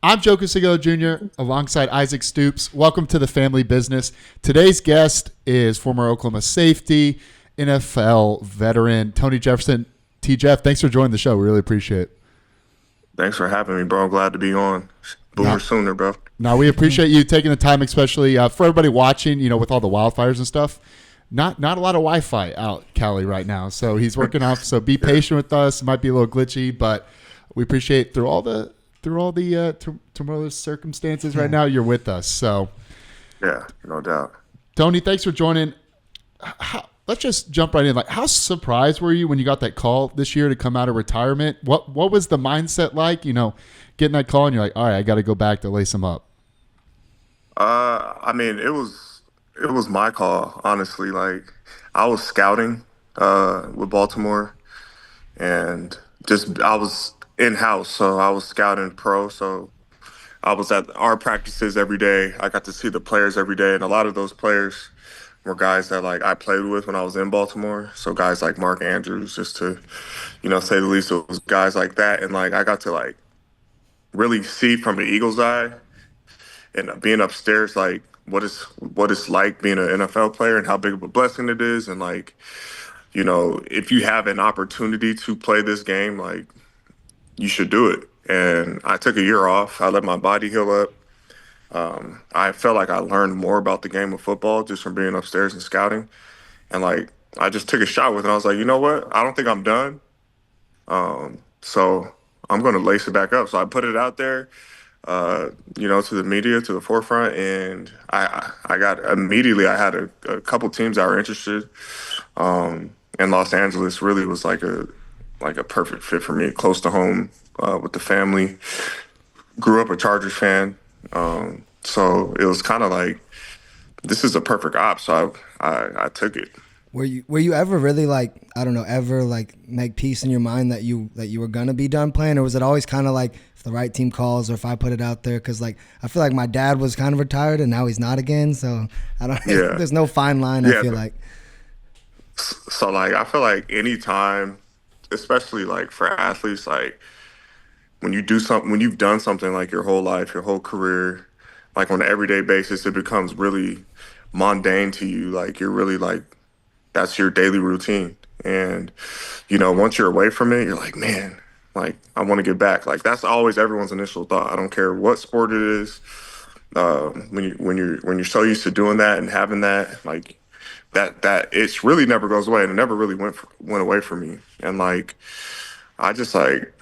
I'm Joe Castigo Jr. alongside Isaac Stoops. Welcome to the family business. Today's guest is former Oklahoma safety, NFL veteran Tony Jefferson. T. Jeff, thanks for joining the show. We really appreciate it. Thanks for having me, bro. I'm glad to be on. Boomer Now, Sooner, bro. now we appreciate you taking the time, especially for everybody watching. With all the wildfires and stuff. Not a lot of Wi-Fi out Cali right now, so he's working off. So be patient with us. It might be a little glitchy, but we appreciate through all the tumultuous circumstances right now, you're with us. So, Yeah, no doubt. Tony, thanks for joining. Let's just jump right in. Like, how surprised were you when you got that call this year to come out of retirement? What was the mindset like? Getting that call and you're like, all right, I got to go back to lace him up. I mean, it was my call, honestly. Like, I was scouting with Baltimore, and just I was in house, so I was scouting pro. So I was at our practices every day. I got to see the players every day, and a lot of those players were guys that like I played with when I was in Baltimore. So guys like Mark Andrews, just to say the least, it was guys like that, and like I got to like really see from the Eagles' eye and being upstairs, like what it's like being an NFL player and how big of a blessing it is, and like if you have an opportunity to play this game, like you should do it. And I took a year off. I let my body heal up. I felt like I learned more about the game of football just from being upstairs and scouting. And like I just took a shot with it. I was like, you know what? I don't think I'm done. So I'm going to lace it back up. So I put it out there, to the media, to the forefront, and I got immediately. I had a couple teams that were interested. And Los Angeles really was like a perfect fit for me, close to home, with the family. Grew up a Chargers fan, so it was kind of like this is a perfect op. So I took it. Were you ever really like, I don't know, ever like make peace in your mind that you were gonna be done playing, or was it always kind of like if the right team calls or if I put it out there? Because like I feel like my dad was kind of retired and now he's not again, so I don't. Yeah, There's no fine line. I yeah. feel like. So like I feel like anytime, especially like for athletes, like when you do something, when you've done something like your whole life, your whole career, like on an everyday basis, it becomes really mundane to you. Like you're really like that's your daily routine. And once you're away from it, you're like, man, like I want to get back. Like that's always everyone's initial thought. I don't care what sport it is. When you're so used to doing that and having that, like that it's really never goes away, and it never really went away from me. And like I just like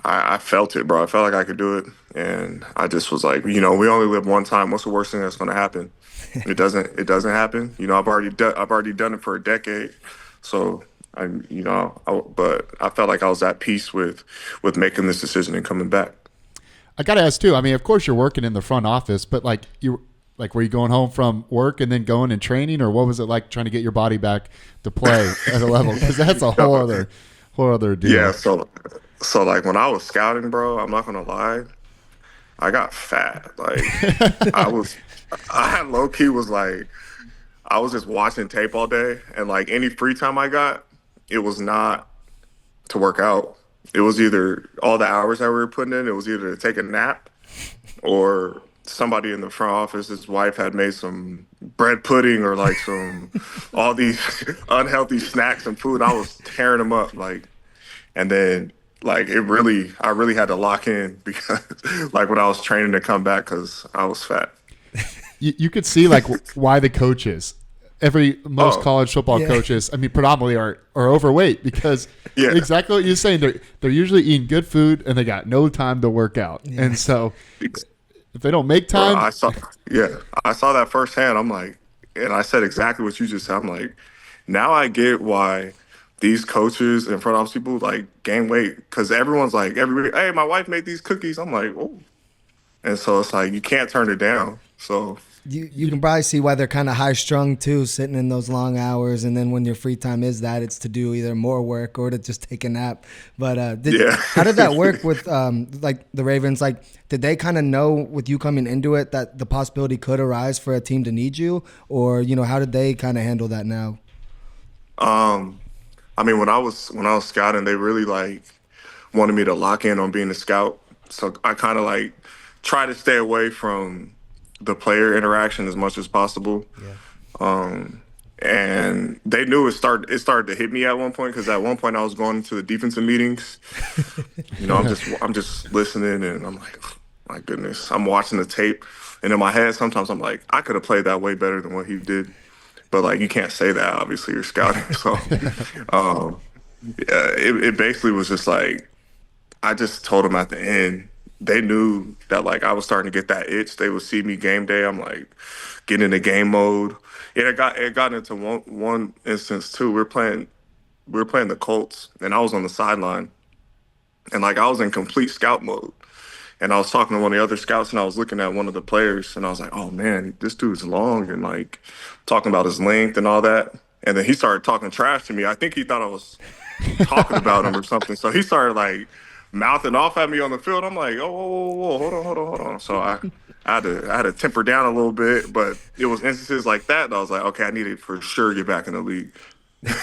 I felt it, bro. I felt like I could do it, and I just was like, we only live one time. What's the worst thing that's going to happen? It doesn't happen. I've already done it for a decade, so but I felt like I was at peace with making this decision and coming back. I got to ask too. I mean, of course you're working in the front office, but were you going home from work and then going and training, or what was it like trying to get your body back to play at a level? Because that's a whole other deal. Yeah. So like when I was scouting, bro, I'm not gonna lie, I got fat. Like I low key was like, I was just watching tape all day, and like any free time I got, it was not to work out. It was either all the hours that we were putting in, it was either to take a nap or somebody in the front office, his wife had made some bread pudding or like some all these unhealthy snacks and food. I was tearing them up, like, and then like I really had to lock in because like when I was training to come back because I was fat. You could see like why the coaches, most college football coaches, I mean, predominantly are overweight because exactly what you're saying. They're usually eating good food and they got no time to work out, and so if they don't make time, Bro, I saw that firsthand. I'm like, and I said exactly what you just said. I'm like, now I get why these coaches and front office people like gain weight because everyone's like, hey, my wife made these cookies. I'm like, oh, and so it's like you can't turn it down. So You can probably see why they're kind of high strung too, sitting in those long hours, and then when your free time is that, it's to do either more work or to just take a nap. But how did that work with like the Ravens? Like, did they kind of know with you coming into it that the possibility could arise for a team to need you, or how did they kind of handle that now? I mean, when I was scouting, they really like wanted me to lock in on being a scout. So I kind of like try to stay away from the player interaction as much as possible. Yeah. And they knew it started to hit me at one point because at one point I was going into the defensive meetings. I'm just listening and I'm like, oh, my goodness, I'm watching the tape, and in my head sometimes I'm like, I could have played that way better than what he did, but like you can't say that. Obviously, you're scouting, so um, yeah, it basically was just like I just told them at the end. They knew that like I was starting to get that itch. They would see me game day. I'm like getting into game mode. It got into one instance too. We were playing the Colts, and I was on the sideline, and like I was in complete scout mode. And I was talking to one of the other scouts, and I was looking at one of the players, and I was like, "Oh man, this dude's long," and like talking about his length and all that. And then he started talking trash to me. I think he thought I was talking about him or something. So he started like mouthing off at me on the field. I'm like, "Oh, whoa, whoa, whoa, hold on." So I had to temper down a little bit, but it was instances like that I was like, "Okay, I need to for sure get back in the league."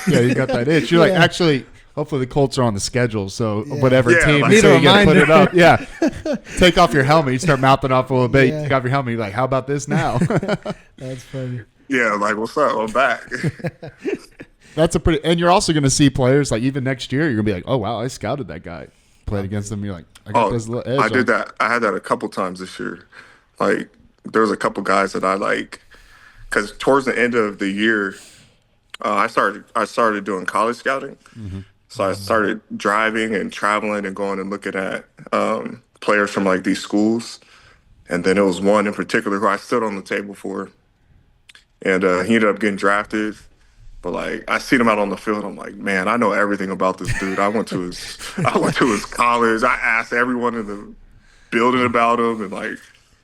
Yeah, you got that itch. You're like, Yeah. actually, hopefully the Colts are on the schedule, so Yeah. whatever Yeah, team like- until you Need a get put it reminder. up. Yeah, take off your helmet. You start mouthing off a little bit. Yeah. You take off your helmet. You're like, how about this now? That's funny. Yeah, like what's up? I'm back. That's a pretty. And you're also going to see players like even next year. You're going to be like, oh wow, I scouted that guy. Played against him. You're like, I got this little edge. I did that. I had that a couple times this year. Like there was a couple guys that I like because towards the end of the year, I started doing college scouting. So I started driving and traveling and going and looking at players from like these schools. And then there was one in particular who I stood on the table for, and he ended up getting drafted. But like I seen him out on the field, I'm like, man, I know everything about this dude. I went to his college. I asked everyone in the building about him, and like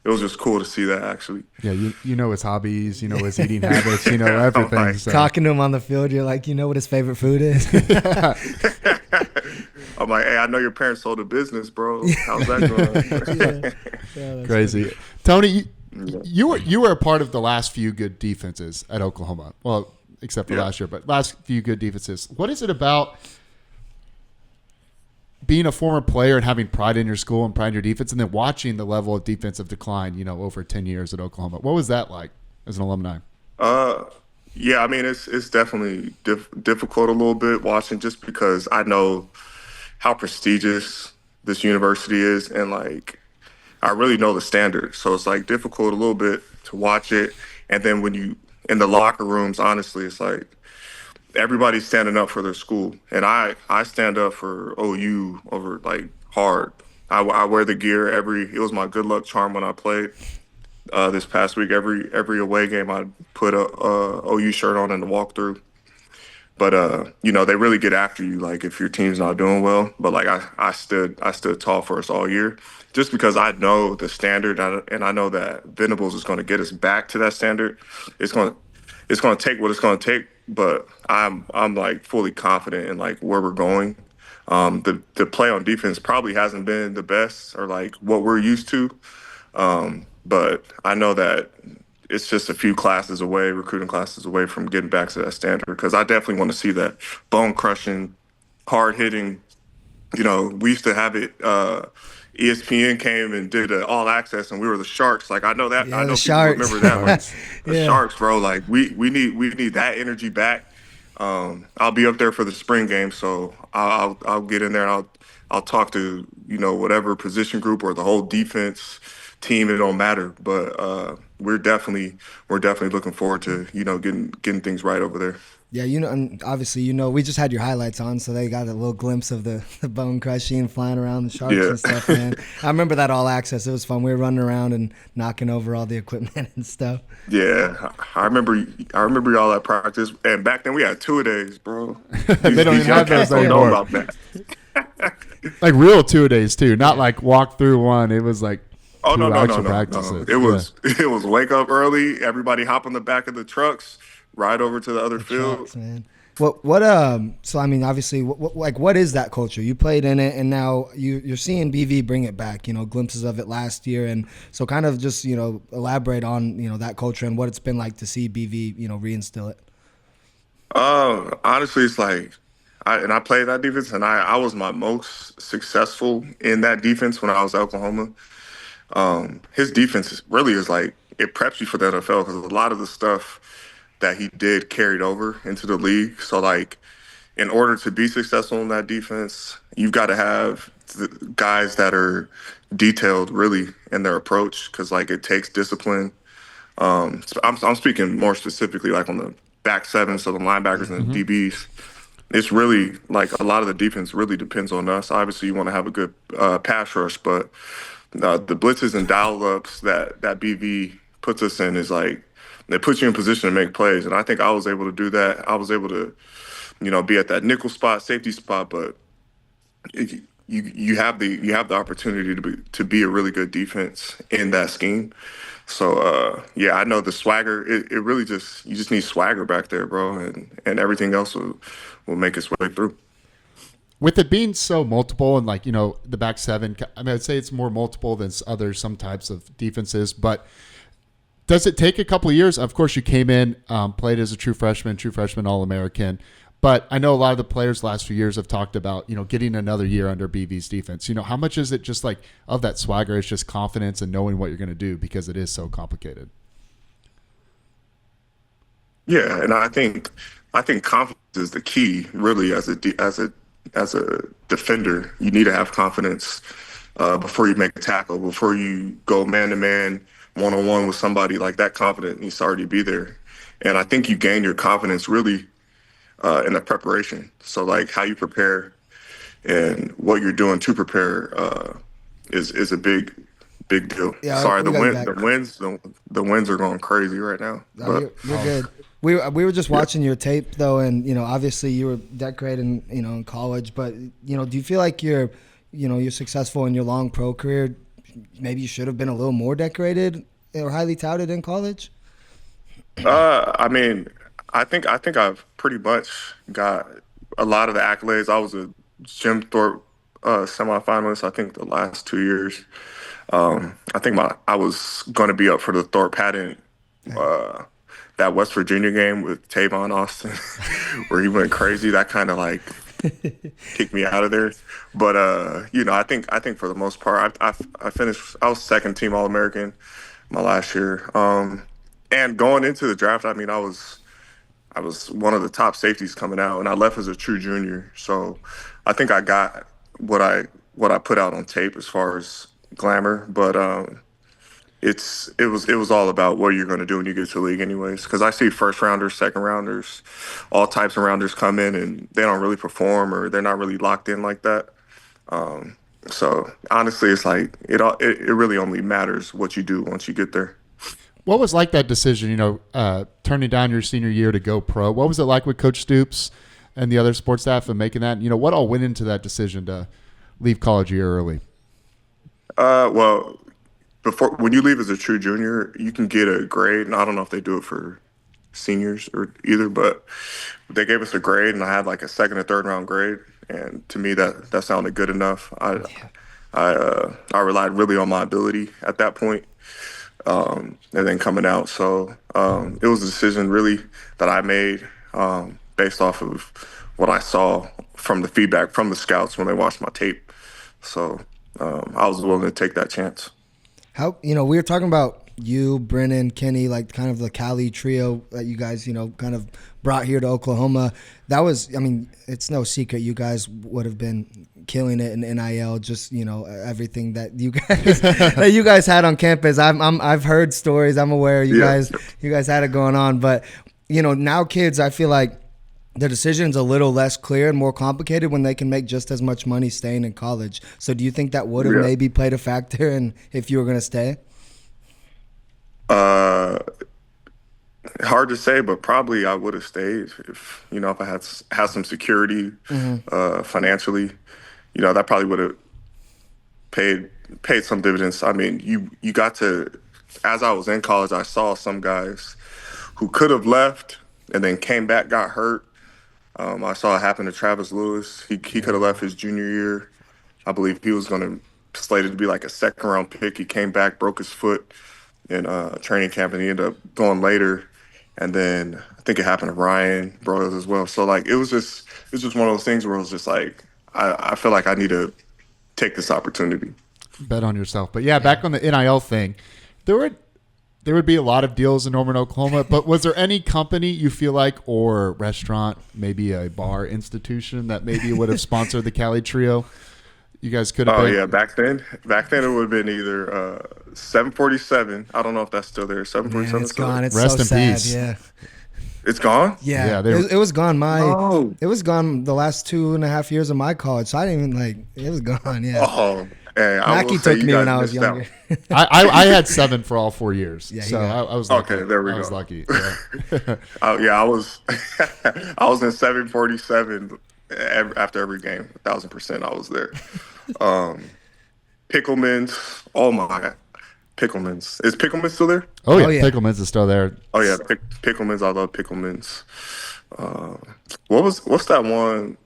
it was just cool to see that actually. Yeah, you know his hobbies. You know his eating habits. You know everything. Right. So. Talking to him on the field, you're like, you know what his favorite food is? I'm like, hey, I know your parents sold a business, bro. How's that going? Yeah, that's Crazy. Tony, you were a part of the last few good defenses at Oklahoma. Well, except for Yeah. last year, but last few good defenses. What is it about being a former player and having pride in your school and pride in your defense, and then watching the level of defensive decline, over 10 years at Oklahoma? What was that like as an alumni? Yeah, I mean it's definitely difficult a little bit watching just because I know how prestigious this university is, and like I really know the standard. So it's like difficult a little bit to watch it. And then when you in the locker rooms, honestly, it's like everybody's standing up for their school, and I stand up for OU over like hard. I wear the gear it was my good luck charm when I played. This past week, every away game, I put a OU shirt on in the walkthrough. But they really get after you, like if your team's not doing well. But like I stood tall for us all year, just because I know the standard, and I know that Venables is going to get us back to that standard. It's going to take what it's going to take. But I'm like fully confident in like where we're going. The play on defense probably hasn't been the best or like what we're used to. But I know that it's just a few classes away, recruiting classes away from getting back to that standard, because I definitely want to see that bone crushing, hard hitting. We used to have it. ESPN came and did an all access, and we were the Sharks. Like I know that. Yeah, I know the people Sharks. remember that. Like, the Yeah. Sharks, bro. Like we need that energy back. I'll be up there for the spring game, so I'll get in there and I'll talk to whatever position group or the whole defense team. It don't matter, but we're definitely looking forward to getting things right over there. Yeah, and obviously, we just had your highlights on, so they got a little glimpse of the bone crushing, flying around the Sharks Yeah. and stuff, man. I remember that all access. It was fun. We were running around and knocking over all the equipment and stuff. Yeah, I remember y'all at practice, and back then we had 2-a-days, bro. They don't even have those don't know anymore. about that. Like real 2-a-days too, not like walk through one. It was like Oh two no, actual no. practices. It was wake up early, everybody hop on the back of the trucks, ride over to the other field. Sharks, man. So I mean, obviously, what is that culture? You played in it, and now you're seeing BV bring it back. Glimpses of it last year, and so kind of just elaborate on that culture and what it's been like to see BV reinstill it. Honestly, it's like I played that defense, and I was my most successful in that defense when I was at Oklahoma. his defense really is like it preps you for the NFL because a lot of the stuff that he did carried over into the league. So like in order to be successful in that defense, you've got to have the guys that are detailed really in their approach because like it takes discipline. I'm speaking more specifically like on the back seven, so the linebackers and Mm-hmm. DBs. It's really like a lot of the defense really depends on us. Obviously, you want to have a good pass rush, but the blitzes and dial ups that BV puts us in is like it puts you in position to make plays. And I think I was able to do that. I was able to, be at that nickel spot, safety spot, but you have the opportunity to be a really good defense in that scheme. So yeah, I know the swagger. It really just you just need swagger back there, bro, and everything else will make its way through. With it being so multiple and like, the back seven, I mean, I'd say it's more multiple than other some types of defenses, but does it take a couple of years? Of course, you came in, played as a true freshman All-American. But I know a lot of the players last few years have talked about, getting another year under BV's defense. How much is it just like of that swagger? It's just confidence and knowing what you're going to do because it is so complicated. Yeah, and I think confidence is the key, really, as a defender. You need to have confidence before you make a tackle, before you go man to man, one on one with somebody. Like that confidence needs to already be there. And I think you gain your confidence really in the preparation. So like how you prepare and what you're doing to prepare is a big deal. Yeah, Sorry, we the got you wind back. the winds are going crazy right now, No, but you're good. We were just watching your tape though, and obviously you were decorating, in college. But do you feel like you're successful in your long pro career? Maybe you should have been a little more decorated or highly touted in college. I mean, I think I've pretty much got a lot of the accolades. I was a Jim Thorpe semifinalist. I think the last 2 years. I think I was going to be up for the Thorpe Haddon uh, that West Virginia game with Tavon Austin, where he went crazy. That kind of like kicked me out of there. But I think for the most part, I finished. I was second team All American my last year. And going into the draft, I mean, I was one of the top safeties coming out, and I left as a true junior. So I think I got what I put out on tape as far as glamour, but it was all about what you're going to do when you get to the league, anyways. Because I see first rounders, second rounders, all types of rounders come in and they don't really perform or they're not really locked in like that. Um, so honestly, it's like it really only matters what you do once you get there. What was like that decision, turning down your senior year to go pro? What was it like with Coach Stoops and the other sports staff and making that? What all went into that decision to leave college a year early? Well, before when you leave as a true junior, you can get a grade, and I don't know if they do it for seniors or either, but they gave us a grade, and I had like a second or third round grade, and to me that sounded good enough. I relied really on my ability at that point, and then coming out. So it was a decision really that I made based off of what I saw from the feedback from the scouts when they watched my tape. So I was willing to take that chance. How we were talking about you, Brennan, Kenny, like kind of the Cali trio that you guys kind of brought here to Oklahoma. That was, I mean, it's no secret you guys would have been killing it in NIL. Just everything that you guys that you guys had on campus. I've heard stories. I'm aware Yeah. you guys had it going on. But now kids, I feel like the decision's a little less clear and more complicated when they can make just as much money staying in college. So do you think that would have Yeah. maybe played a factor in if you were going to stay? Uh, Hard to say, but probably I would have stayed if I had some security financially. That probably would have paid paid some dividends. I mean, you got to as I was in college, I saw some guys who could have left and then came back, got hurt. I saw it happen to Travis Lewis. He could have left his junior year. I believe he was going to slated to be like a second round pick. He came back, broke his foot in training camp, and he ended up going later. And then I think it happened to Ryan Broyles as well. So like it was just one of those things where it was just like I feel like I need to take this opportunity. Bet on yourself. But yeah, back on the NIL thing, there would be a lot of deals in Norman, Oklahoma. But was there any company you feel like, or restaurant, maybe a bar institution that maybe would have sponsored the Cali Trio? You guys could have. Oh yeah, back then it would have been either 747. I don't know if that's still there. 747. Man, it's gone. It's Rest so in sad. peace. Yeah. It's gone. Yeah, Yeah, it was gone. It was gone the last 2.5 years of my college. So I didn't even it was gone. Yeah. Oh, hey, Mackie took me when I was younger. I had 7 for all 4 years. Yeah, so I was lucky. Okay, there we go. I was lucky. Yeah. I was I was in 747 after every game. 1,000%, I was there. Pickleman's. Oh my, Pickleman's. Is Pickleman's still there? Oh yeah, yeah. Pickleman's is still there. Oh yeah, Pickleman's. I love Pickleman's. What's that one?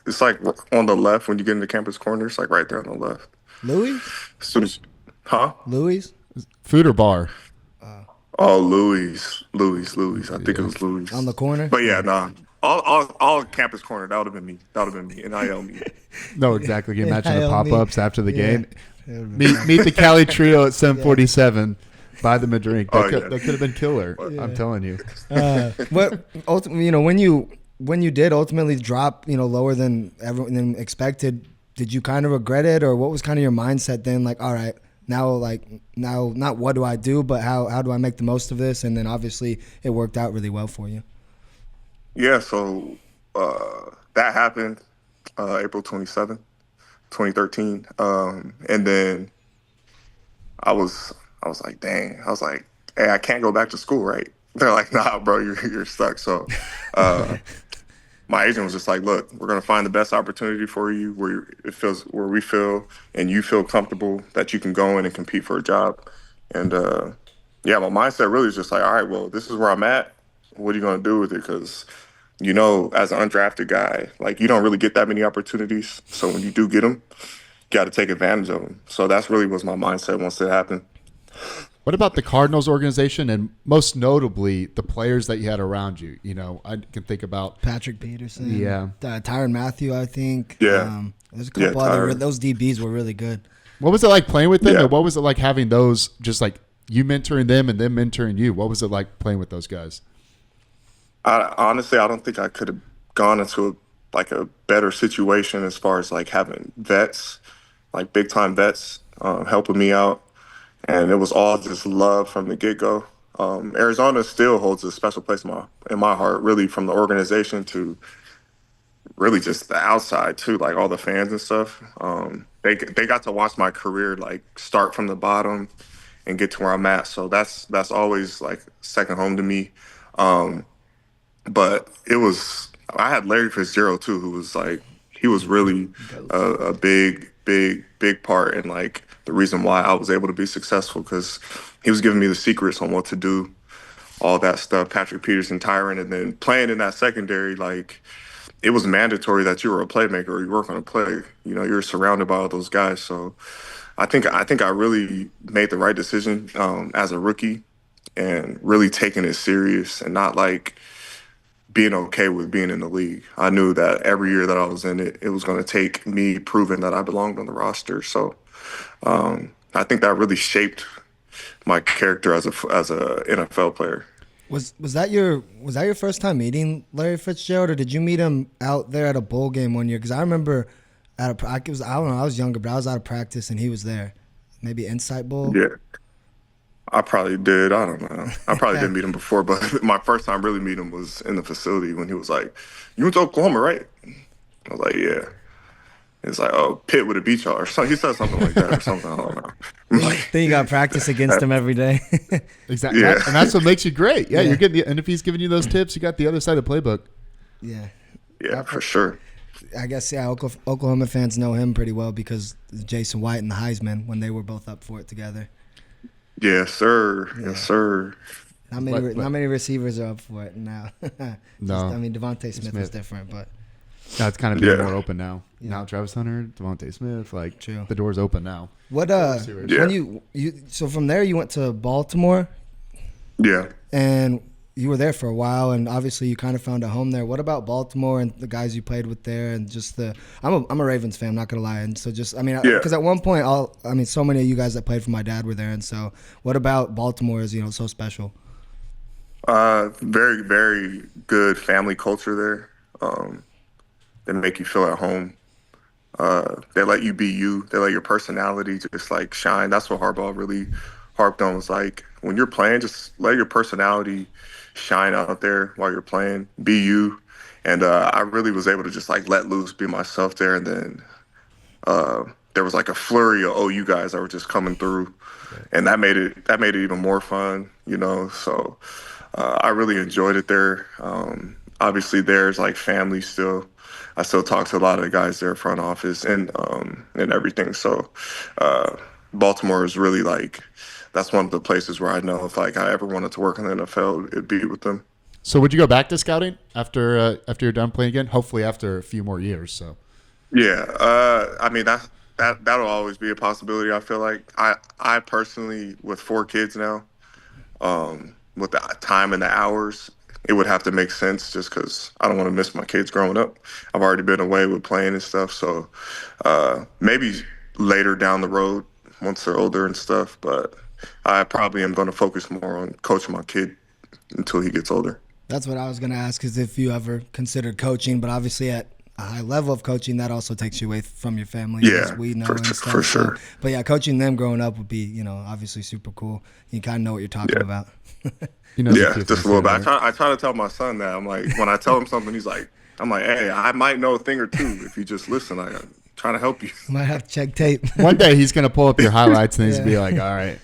It's like on the left when you get into Campus Corner. It's like right there on the left. Louis? As soon as, huh? Louis? Food or bar? Oh, Louis. I think it was Louis. On the corner? But yeah, nah. All Campus Corner. That would have been me. NIL me. No, exactly. Can you imagine the NIL pop-ups after the Yeah. game? Meet the Cali Trio at 747. Buy them a drink. That could have been killer. I'm telling you. What ultimately, when you did ultimately drop, lower than everyone than expected, did you kind of regret it, or what was kind of your mindset then? Like, all right, now, not what do I do, but how do I make the most of this? And then obviously it worked out really well for you. Yeah, so that happened April 27th, 2013. And then I was like, dang. I was like, hey, I can't go back to school, right? They're like, nah, bro, you're stuck. So my agent was just like, look, we're going to find the best opportunity for you where we feel and you feel comfortable that you can go in and compete for a job. And my mindset really is just like, all right, well, this is where I'm at. What are you going to do with it? Because as an undrafted guy, you don't really get that many opportunities. So when you do get them, you got to take advantage of them. So that's really was my mindset once it happened. What about the Cardinals organization, and most notably the players that you had around you? I can think about Patrick Peterson. Yeah. Tyrann Mathieu, I think. Yeah. There's a couple other. Those DBs were really good. What was it like playing with them? Yeah. And what was it like having those, just like you mentoring them and them mentoring you? What was it like playing with those guys? Honestly, I don't think I could have gone into a better situation as far as having vets, big time vets, helping me out. And it was all just love from the get-go. Arizona still holds a special place in my heart, really, from the organization to really just the outside, too, all the fans and stuff. They got to watch my career, start from the bottom and get to where I'm at. So that's always, second home to me. But I had Larry Fitzgerald, too, who was, he was really a big part in, the reason why I was able to be successful, because he was giving me the secrets on what to do, all that stuff. Patrick Peterson, Tyrann, and then playing in that secondary, it was mandatory that you were a playmaker or you weren't going to play. You're surrounded by all those guys. So I think I really made the right decision as a rookie, and really taking it serious and not being okay with being in the league. I knew that every year that I was in it, it was going to take me proving that I belonged on the roster. So I think that really shaped my character as a NFL player. Was that your first time meeting Larry Fitzgerald, or did you meet him out there at a bowl game one year? Because I remember at a practice, I don't know, I was younger, but I was out of practice and he was there. Maybe Insight Bowl. Yeah, I probably did. I don't know. I probably did meet him before, but my first time really meeting him was in the facility when he was like, "You went to Oklahoma, right?" I was like, "Yeah." It's like, "Oh, Pitt would have beat y'all," or something. He said something like that, or something. I don't know. Then you got practice against him every day. Exactly. Yeah. And that's what makes you great. Yeah, you're getting and if he's giving you those tips, you got the other side of the playbook. Yeah. Yeah, for sure. I guess, Oklahoma fans know him pretty well because Jason White and the Heisman, when they were both up for it together. Yes, sir. Yeah. Yes, sir. Not many receivers are up for it now. No. Devontae Smith is different, but now it's kind of being more open now. Yeah. Now Travis Hunter, Devontae Smith, True. The door's open now. What when you so from there you went to Baltimore? Yeah. And you were there for a while, and obviously you kind of found a home there. What about Baltimore and the guys you played with there, and just I'm a Ravens fan, I'm not gonna lie, and so just because at one point so many of you guys that played for my dad were there, and so what about Baltimore is so special? Very, very good family culture there. They make you feel at home. They let you be you. They let your personality just like shine. That's what Harbaugh really harped on, was like, when you're playing, just let your personality shine out there while you're playing. Be you. And I really was able to just like let loose, be myself there. And then there was like a flurry of OU guys that were just coming through, and that made it even more fun. So I really enjoyed it there. Obviously, there's like family still. I still talk to a lot of the guys there, front office and everything. So Baltimore is really like, that's one of the places where I know if like I ever wanted to work in the NFL, it'd be with them. So would you go back to scouting after you're done playing again? Hopefully after a few more years. So yeah, I mean that'll always be a possibility. I feel like I personally, with 4 kids now, with the time and the hours, it would have to make sense just because I don't want to miss my kids growing up. I've already been away with playing and stuff, so maybe later down the road once they're older and stuff, but I probably am going to focus more on coaching my kid until he gets older. That's what I was going to ask, is if you ever considered coaching, but obviously at a high level of coaching, that also takes you away from your family, as we know and stuff. For sure. So, but yeah, coaching them growing up would be, obviously super cool. You kind of know what you're talking about. Just a little bit. I try to tell my son that. I'm like, when I tell him something, I'm like, hey, I might know a thing or two if you just listen. I'm trying to help you. Might have to check tape. One day he's going to pull up your highlights and he's going to be like, all right.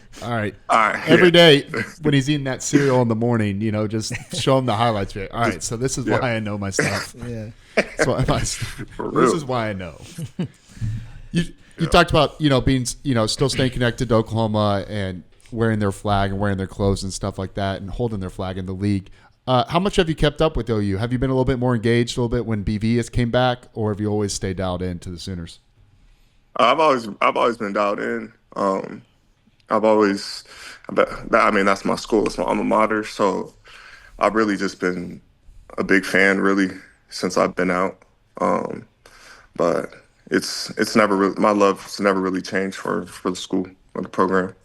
Every day when he's eating that cereal in the morning, just show him the highlights. All right, so this is why I know my stuff. Yeah. This is why I know. You talked about, being, still staying connected to Oklahoma and wearing their flag and wearing their clothes and stuff like that and holding their flag in the league. How much have you kept up with OU? Have you been a little bit more engaged a little bit when BV has came back, or have you always stayed dialed in to the Sooners? I've always been dialed in. That's my school. It's my alma mater. So I've really just been a big fan really since I've been out. But it's never really, my love's never really changed for the school or the program.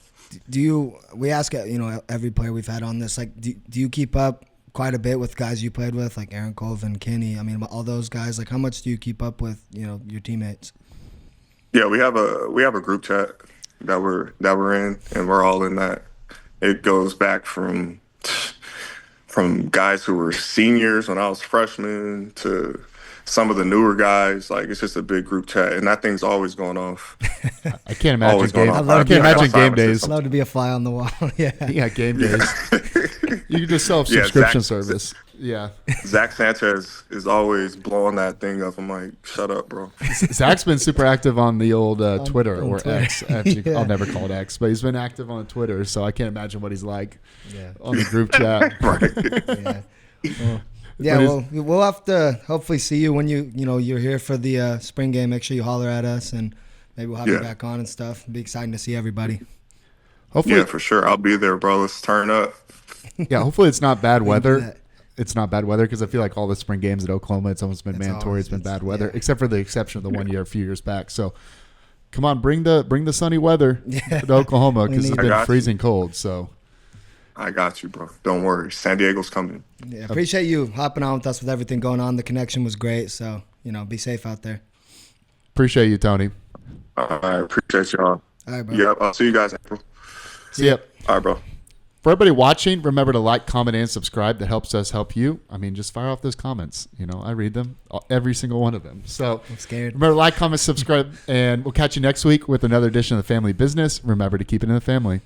We ask, every player we've had on this, like, do you keep up quite a bit with guys you played with, like Aaron Colvin, Kenny? I mean, all those guys, like, how much do you keep up with, your teammates? Yeah, we have a group chat that we're in, and we're all in that. It goes back from guys who were seniors when I was freshman to some of the newer guys. Like, it's just a big group chat, and that thing's always going off. I can't imagine game days. I'd love to be a fly on the wall. Yeah, game days. You can just sell a subscription service. Yeah. Zach Sanchez is always blowing that thing up. I'm like, shut up, bro. Zach's been super active on the old Twitter or Twitter. X. Actually, I'll never call it X, but he's been active on Twitter, so I can't imagine what he's like on the group chat. Right. We'll have to hopefully see you when you're here for the spring game. Make sure you holler at us, and maybe we'll have you back on and stuff. It'll be exciting to see everybody. Hopefully, yeah, for sure. I'll be there, bro. Let's turn up. Yeah, hopefully it's not bad weather. It's not bad weather because I feel like all the spring games at Oklahoma, it's almost been mandatory. It's been bad weather, except for the exception of the 1 year a few years back. So, come on, bring the sunny weather to Oklahoma because it's been freezing cold. So, I got you, bro. Don't worry. San Diego's coming. Yeah, appreciate you hopping on with us with everything going on. The connection was great. So, be safe out there. Appreciate you, Tony. I appreciate y'all. All right, bro. Yep. I'll see you guys in April. Yep. All right, bro. For everybody watching, remember to like, comment, and subscribe. That helps us help you. I mean, just fire off those comments. I read them, every single one of them. So I'm scared. Remember, like, comment, subscribe, and we'll catch you next week with another edition of the Family Business. Remember to keep it in the family.